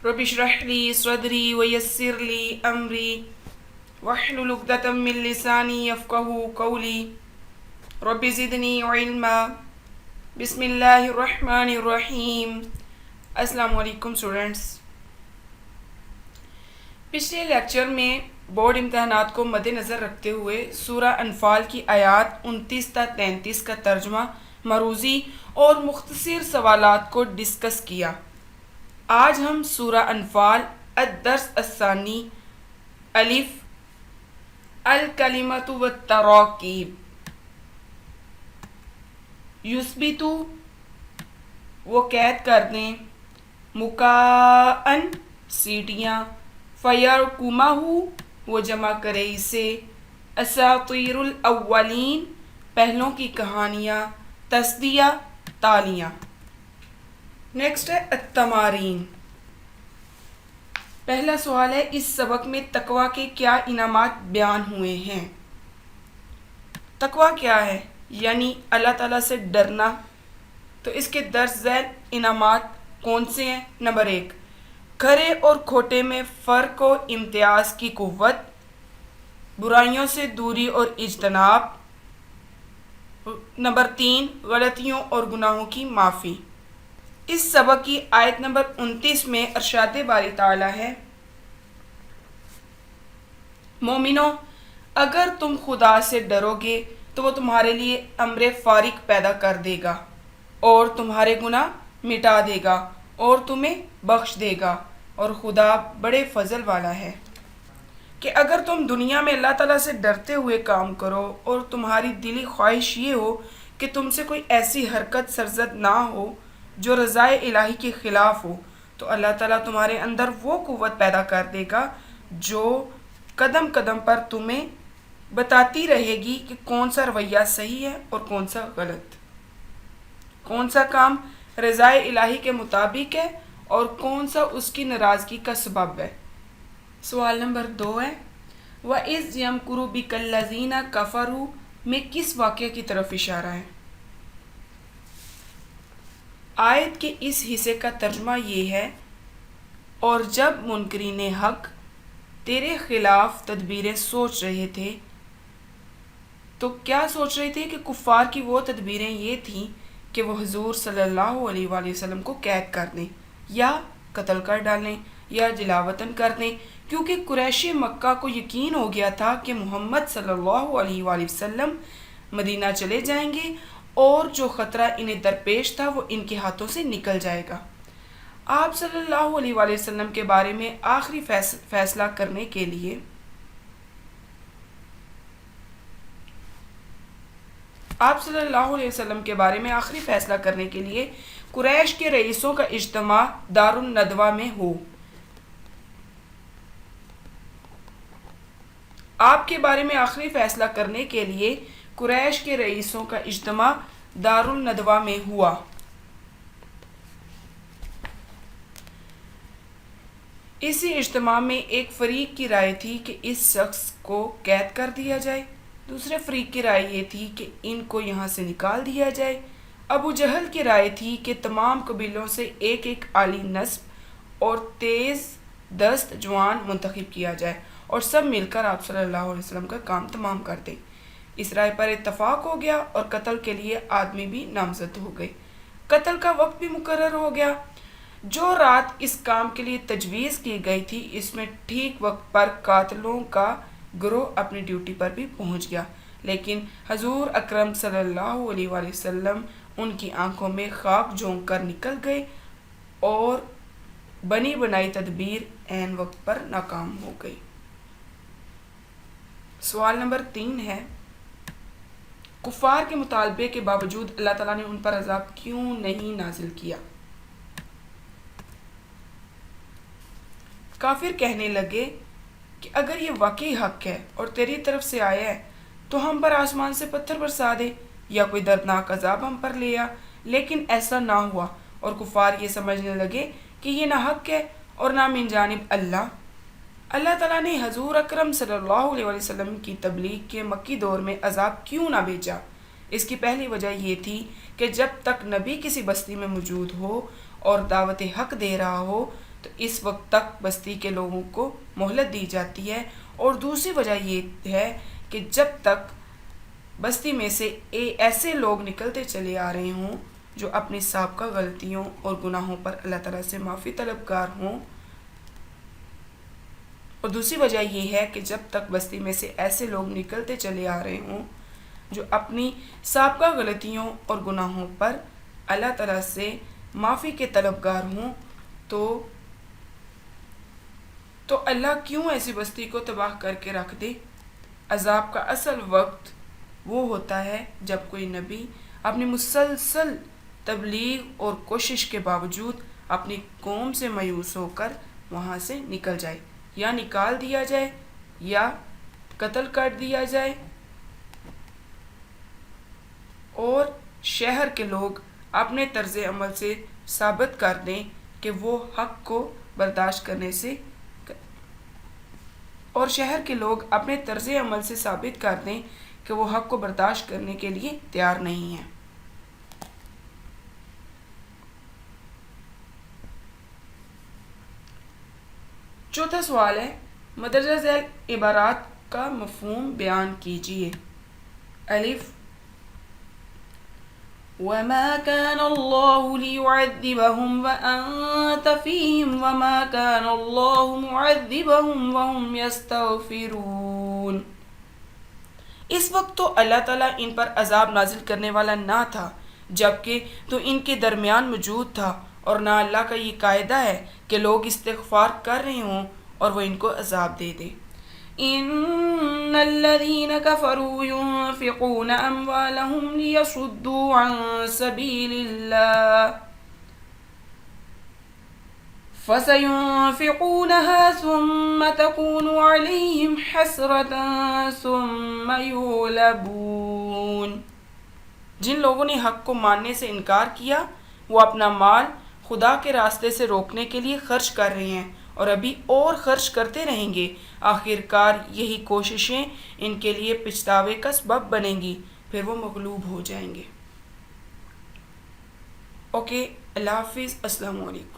رب اشرح لي صدري ويسر لي أمري واحلل عقدة من لساني يفقهوا قولي رب زدني علما بسم اللہ الرحمن الرحیم۔ السلام علیکم اسٹوڈنٹس، پچھلے لیکچر میں بورڈ امتحانات کو مد نظر رکھتے ہوئے سورہ انفال کی آیات 29 تا 33 کا ترجمہ، مروزی اور مختصر سوالات کو ڈسکس کیا۔ آج ہم سورہ انفال الدرس الثانی الف الکلمۃ والتراکیب یثبتو وہ قید کر دیں، مکاءن سیٹیاں، فیرکمہ وہ جمع کرے اسے، اساطیر الاولین پہلوں کی کہانیاں، تصدیہ تالیاں۔ نیکسٹ ہے التمارین۔ پہلا سوال ہے، اس سبق میں تقویٰ کے کیا انعامات بیان ہوئے ہیں؟ تقویٰ کیا ہے؟ یعنی اللہ تعالیٰ سے ڈرنا۔ تو اس کے درج ذیل انعامات کون سے ہیں؟ نمبر 1، کھرے اور کھوٹے میں فرق و امتیاز کی قوت، برائیوں سے دوری اور اجتناب۔ نمبر 3، غلطیوں اور گناہوں کی معافی۔ اس سبق کی آیت نمبر 29 میں ارشاد باری تعالیٰ ہے، مومنو اگر تم خدا سے ڈرو گے تو وہ تمہارے لیے امر فارغ پیدا کر دے گا اور تمہارے گناہ مٹا دے گا اور تمہیں بخش دے گا، اور خدا بڑے فضل والا ہے۔ کہ اگر تم دنیا میں اللہ تعالیٰ سے ڈرتے ہوئے کام کرو اور تمہاری دلی خواہش یہ ہو کہ تم سے کوئی ایسی حرکت سرزد نہ ہو جو رضائے الہی کے خلاف ہو، تو اللہ تعالیٰ تمہارے اندر وہ قوت پیدا کر دے گا جو قدم قدم پر تمہیں بتاتی رہے گی کہ کون سا رویہ صحیح ہے اور کون سا غلط، کون سا کام رضائے الہی کے مطابق ہے اور کون سا اس کی ناراضگی کا سبب ہے۔ سوال نمبر 2 ہے، وَإِذْ يَمْكُرُ بِكَ الَّذِينَ كَفَرُوا میں کس واقعے کی طرف اشارہ ہے؟ آیت کے اس حصے کا ترجمہ یہ ہے، اور جب منکرین حق تیرے خلاف تدبیریں سوچ رہے تھے، تو کیا سوچ رہے تھے؟ کہ کفار کی وہ تدبیریں یہ تھیں کہ وہ حضور صلی اللہ علیہ وآلہ وسلم کو قید کر دیں یا قتل کر ڈالیں یا جلاوطن کر دیں، کیونکہ قریش مکہ کو یقین ہو گیا تھا کہ محمد صلی اللہ علیہ وآلہ وسلم مدینہ چلے جائیں گے اور جو خطرہ انہیں درپیش تھا وہ ان کے ہاتھوں سے نکل جائے گا۔ آپ صلی اللہ علیہ وآلہ وسلم کے بارے میں آخری فیصلہ کرنے کے لیے قریش کے رئیسوں کا اجتماع دار الندوہ میں ہو۔ آپ کے بارے میں آخری فیصلہ کرنے کے لیے قریش کے رئیسوں کا اجتماع دار الندوہ میں ہوا۔ اسی اجتماع میں ایک فریق کی رائے تھی کہ اس شخص کو قید کر دیا جائے، دوسرے فریق کی رائے یہ تھی کہ ان کو یہاں سے نکال دیا جائے، ابو جہل کی رائے تھی کہ تمام قبیلوں سے ایک ایک عالی نسب اور تیز دست جوان منتخب کیا جائے اور سب مل کر آپ صلی اللہ علیہ وسلم کا کام تمام کر دیں۔ اس رائے پر اتفاق ہو گیا اور قتل کے لیے آدمی بھی نامزد ہو گئے۔ قتل کا وقت بھی مقرر ہو گیا۔ جو رات اس کام کے لیے تجویز کی گئی تھی، اس میں ٹھیک وقت پر قاتلوں کا گروہ اپنی ڈیوٹی پر بھی پہنچ گیا، لیکن حضور اکرم صلی اللہ علیہ وآلہ وسلم ان کی آنکھوں میں خاک جھونک کر نکل گئے اور بنی بنائی تدبیر عین وقت پر ناکام ہو گئی۔ سوال نمبر 3 ہے، کفار کے مطالبے کے باوجود اللہ تعالیٰ نے ان پر عذاب کیوں نہیں نازل کیا؟ کافر کہنے لگے کہ اگر یہ واقعی حق ہے اور تیری طرف سے آیا ہے تو ہم پر آسمان سے پتھر برسا دے یا کوئی دردناک عذاب ہم پر لے آ، لیکن ایسا نہ ہوا، اور کفار یہ سمجھنے لگے کہ یہ نہ حق ہے اور نہ من جانب اللہ تعالیٰ نے حضور اکرم صلی اللہ علیہ وسلم کی تبلیغ کے مکی دور میں عذاب کیوں نہ بھیجا؟ اس کی پہلی وجہ یہ تھی کہ جب تک نبی کسی بستی میں موجود ہو اور دعوت حق دے رہا ہو تو اس وقت تک بستی کے لوگوں کو مہلت دی جاتی ہے۔ اور دوسری وجہ یہ ہے کہ جب تک بستی میں سے ایسے لوگ نکلتے چلے آ رہے ہوں جو اپنی سابقہ غلطیوں اور گناہوں پر اللہ تعالیٰ سے معافی طلبگار ہوں، اور دوسری وجہ یہ ہے کہ جب تک بستی میں سے ایسے لوگ نکلتے چلے آ رہے ہوں جو اپنی سابقہ غلطیوں اور گناہوں پر اللہ تعالیٰ سے معافی کے طلبگار ہوں، تو اللہ کیوں ایسی بستی کو تباہ کر کے رکھ دے؟ عذاب کا اصل وقت وہ ہوتا ہے جب کوئی نبی اپنی مسلسل تبلیغ اور کوشش کے باوجود اپنی قوم سے مایوس ہو کر وہاں سے نکل جائے، یا نکال دیا جائے یا قتل کر دیا جائے، اور شہر کے لوگ اپنے طرز عمل سے ثابت کر دیں کہ وہ حق کو برداشت کرنے سے کے لیے تیار نہیں ہیں۔ چوتھا سوال ہے، مدرجہ ذیل عبارات کا مفہوم بیان کیجیے۔ الف، وَمَا كَانَ اللَّهُ لِيُعَذِّبَهُمْ وَأَنْتَ فِيهِمْ وَمَا كَانَ اللَّهُ مُعَذِّبَهُمْ وَهُمْ يَسْتَغْفِرُونَ۔ اس وقت تو اللہ تعالیٰ ان پر عذاب نازل کرنے والا نہ تھا جبکہ تو ان کے درمیان موجود تھا، اور نہ اللہ کا یہ قاعدہ ہے کہ لوگ استغفار کر رہے ہوں اور وہ ان کو عذاب دے دے۔ ان الذين كفروا ينفقون اموالهم ليصدوا عن سبيل الله فسينفقونها ثم تكون عليهم حسرة ثم يغلبون۔ جن لوگوں نے حق کو ماننے سے انکار کیا وہ اپنا مال خدا کے راستے سے روکنے کے لیے خرچ کر رہے ہیں اور ابھی اور خرچ کرتے رہیں گے، آخر کار یہی کوششیں ان کے لیے پچھتاوے کا سبب بنیں گی، پھر وہ مغلوب ہو جائیں گے۔ اوکے، اللہ حافظ، السلام علیکم۔